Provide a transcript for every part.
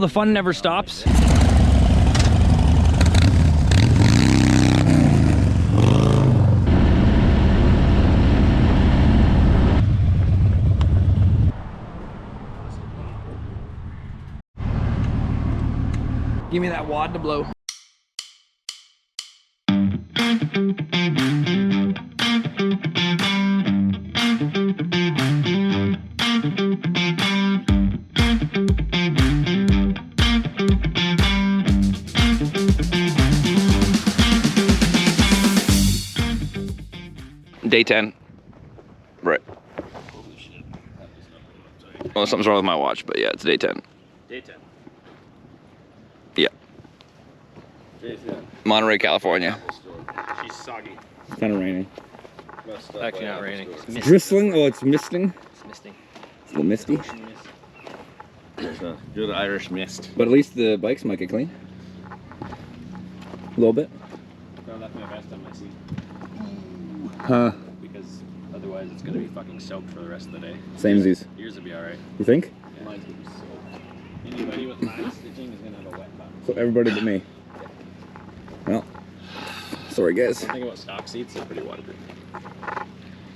The fun never stops. Give me that wad to blow. Day 10. Right. Well, something's wrong with my watch, but yeah, it's day 10. Day 10. Yeah. Day 10. Monterey, California. She's soggy. It's kind of raining. Actually not raining. It's drizzling. Oh, it's misting. It's misting. It's a little misty. There's a good Irish mist. But at least the bikes might get clean. A little bit. I left my vest on my seat. Huh. Because otherwise it's gonna be fucking soaked for the rest of the day. Same as these. Yours will be alright. You think? Yeah. Mine's gonna be soaked. Anybody with my stitching is gonna have a wet butt. So everybody but me. Well, sorry guys. One thing about stock seats, they're pretty waterproof.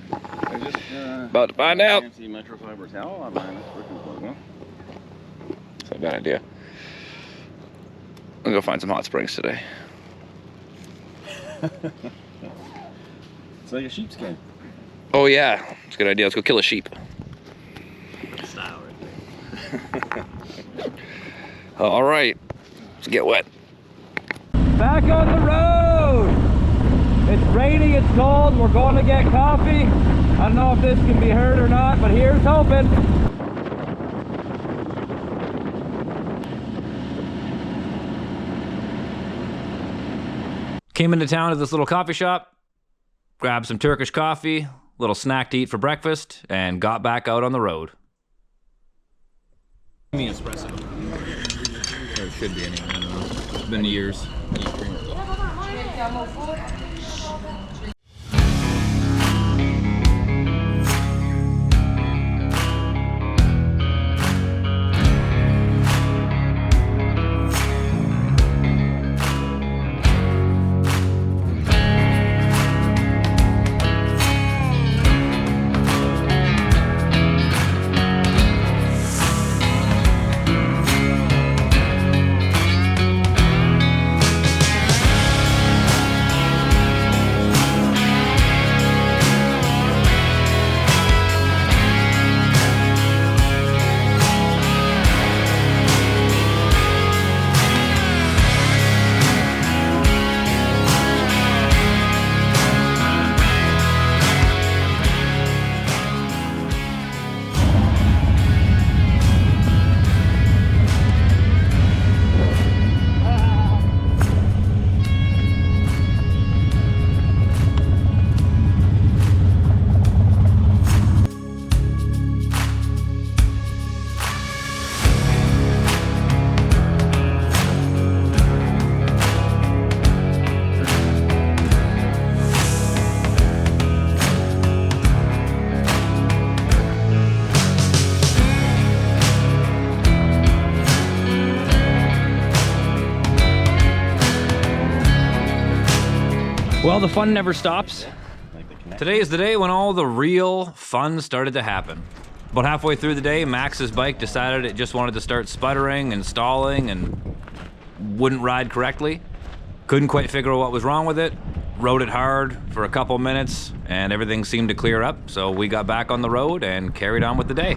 I just About to find out. fancy microfiber towel on mine. It's freaking cool, huh? That's not a bad idea. I'll go find some hot springs today. It's like a sheepskin. Oh yeah, it's a good idea. Let's go kill a sheep. Style right there. All right, let's get wet. Back on the road. It's raining, it's cold, we're going to get coffee. I don't know if this can be heard or not, but here's hoping. Came into town to this little coffee shop, grabbed some Turkish coffee, little snack to eat for breakfast, and got back out on the road. Me espresso. Or it should be anyway, I don't know. It's been years. Well, the fun never stops. Today is the day when all the real fun started to happen. About halfway through the day, Max's bike decided it just wanted to start sputtering and stalling and wouldn't ride correctly. Couldn't quite figure out what was wrong with it. Rode it hard for a couple minutes and everything seemed to clear up. So we got back on the road and carried on with the day.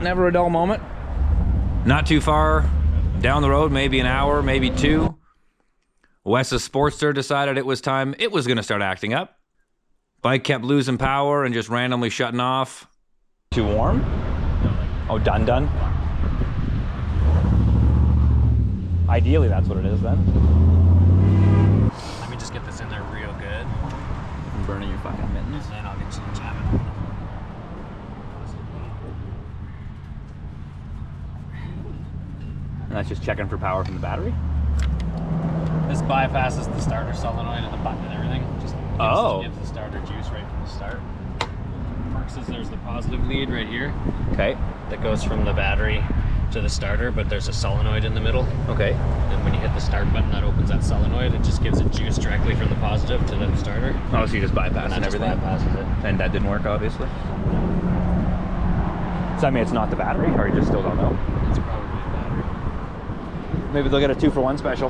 never a dull moment. Not too far down the road, maybe an hour, maybe two, Wes's Sportster decided it was time it was gonna start acting up. Bike kept losing power and just randomly shutting off. Too warm? Oh, done. Ideally, that's what it is then. Let me just get this in there real good. I'm burning your fucking mittens. And then I'll get you jamming. And that's just checking for power from the battery? This bypasses the starter solenoid and the button and everything. Just gives the starter juice right from the start. Works as there's the positive lead right here. Okay. That goes from the battery to the starter, but there's a solenoid in the middle. Okay. And when you hit the start button, that opens that solenoid. It just gives it juice directly from the positive to the starter. Oh, so you just bypass And that everything? just bypasses it. And that didn't work, obviously? So I mean, it's not the battery, or you just still don't know? It's probably the battery. Maybe they'll get a 2-for-1 special.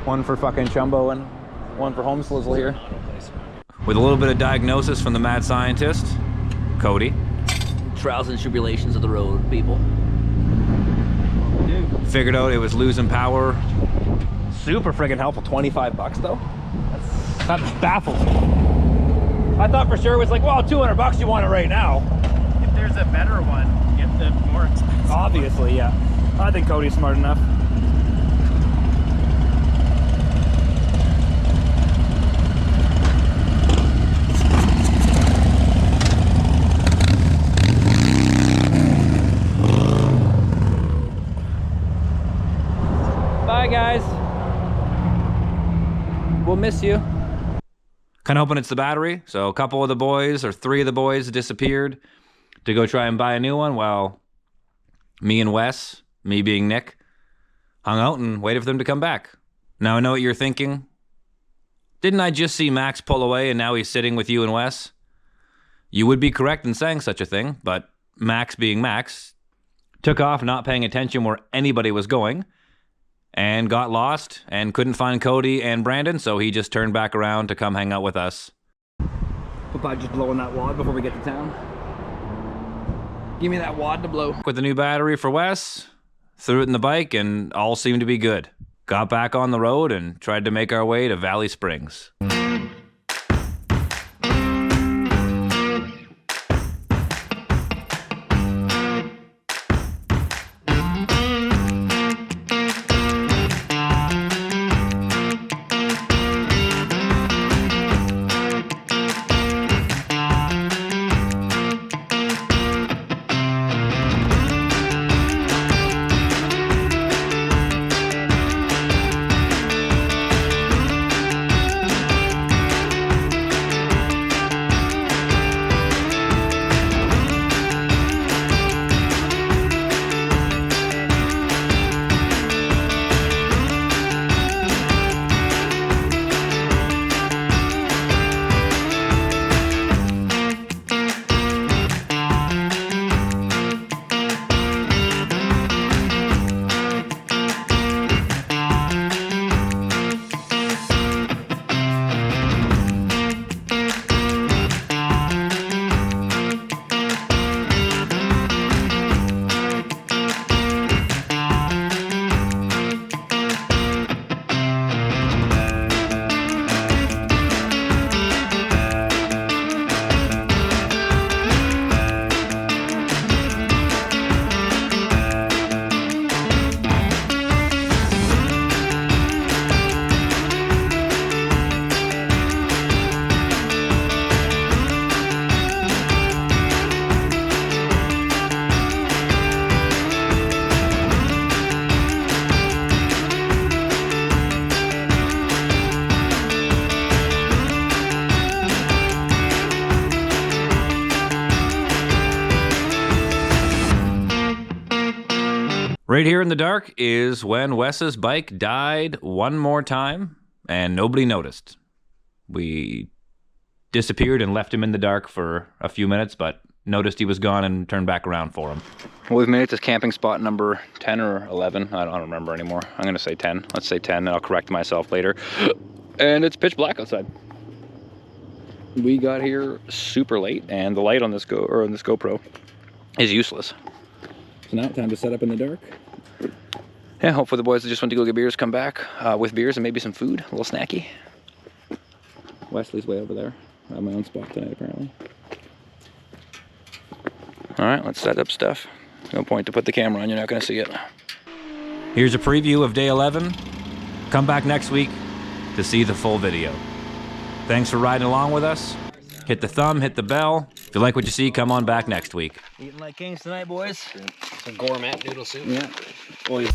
One for fucking Chumbo and one for Home Slizzle here. With a little bit of diagnosis from the mad scientist, Cody. Trials and tribulations of the road, people. Figured out it was losing power. Super friggin' helpful. 25 bucks though? That baffles me. I thought for sure it was like, well, 200 bucks, you want it right now. If there's a better one, get the more expensive. Obviously, yeah. I think Cody's smart enough. Bye, guys. We'll miss you. Kind of hoping it's the battery. So a couple of the boys, or 3 of the boys, disappeared to go try and buy a new one. Well, me and Wes, me being Nick, hung out and waited for them to come back. Now I know what you're thinking. Didn't I just see Max pull away and now he's sitting with you and Wes? You would be correct in saying such a thing, but Max being Max, took off not paying attention where anybody was going, and got lost and couldn't find Cody and Brandon, so he just turned back around to come hang out with us. Papa just blowing that wad before we get to town. Give me that wad to blow. With the new battery for Wes, threw it in the bike and all seemed to be good. Got back on the road and tried to make our way to Valley Springs. Right here in the dark is when Wes's bike died one more time and nobody noticed. We disappeared and left him in the dark for a few minutes, but noticed he was gone and turned back around for him. Well, we've made it to camping spot number 10 or 11. I don't remember anymore. I'm going to say 10. Let's say 10 and I'll correct myself later. And it's pitch black outside. We got here super late and the light on this GoPro is useless. So now time to set up in the dark. Yeah, hopefully the boys that just went to go get beers come back with beers and maybe some food, a little snacky. Wesley's way over there. I have my own spot tonight, apparently. All right, let's set up stuff. No point to put the camera on, you're not gonna see it. Here's a preview of day 11. Come back next week to see the full video. Thanks for riding along with us. Hit the thumb, hit the bell. If you like what you see, come on back next week. Eating like kings tonight, boys. Some gourmet noodle soup. Yeah. Well,